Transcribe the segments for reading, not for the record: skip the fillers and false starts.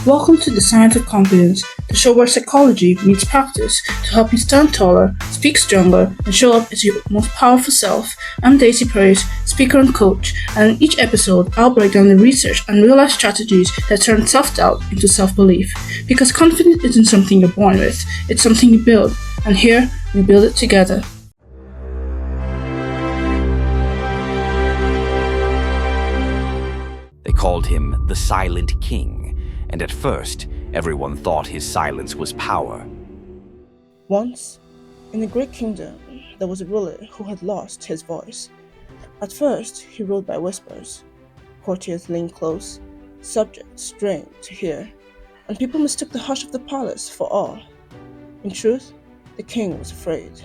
Welcome to the Science of Confidence, the show where psychology meets practice to help you stand taller, speak stronger, and show up as your most powerful self. I'm Daisy Praise, speaker and coach, and in each episode, I'll break down the research and real-life strategies that turn self-doubt into self-belief. Because confidence isn't something you're born with, it's something you build, and here, we build it together. They called him the Silent King, and at first, everyone thought his silence was power. Once, in a great kingdom, there was a ruler who had lost his voice. At first, he ruled by whispers. Courtiers leaned close, subjects strained to hear, and people mistook the hush of the palace for awe. In truth, the king was afraid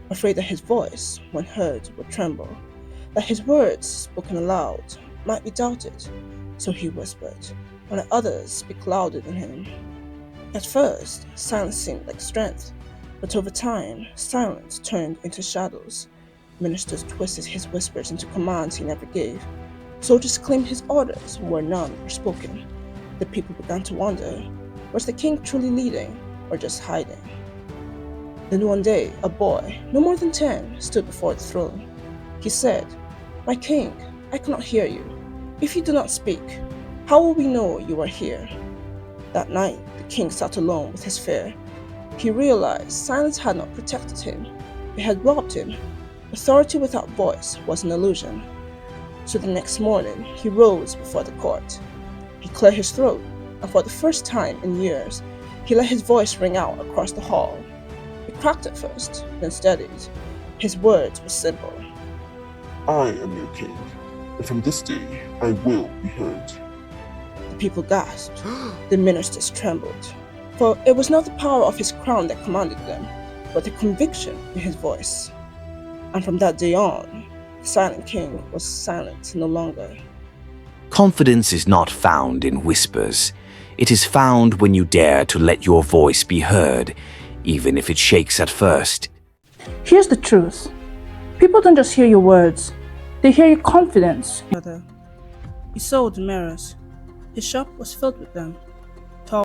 that his voice, when heard, would tremble, that his words, spoken aloud, might be doubted. So he whispered, and let others speak louder than him. At first, silence seemed like strength, but over time, silence turned into shadows. Ministers twisted his whispers into commands he never gave. Soldiers claimed his orders where none were spoken. The people began to wonder, was the king truly leading or just hiding? Then one day, a boy, no more than 10, stood before the throne. He said, "My king, I cannot hear you. If you do not speak, how will we know you are here?" That night, the king sat alone with his fear. He realized silence had not protected him. It had robbed him. Authority without voice was an illusion. So the next morning, he rose before the court. He cleared his throat, and for the first time in years, he let his voice ring out across the hall. It cracked at first, then steadied. His words were simple. "I am your king, and from this day I will be heard." The people gasped. The ministers trembled. For it was not the power of his crown that commanded them, but the conviction in his voice. And from that day on, the silent king was silent no longer. Confidence is not found in whispers. It is found when you dare to let your voice be heard, even if it shakes at first. Here's the truth. People don't just hear your words, they hear your confidence. He sold mirrors. His shop was filled with them.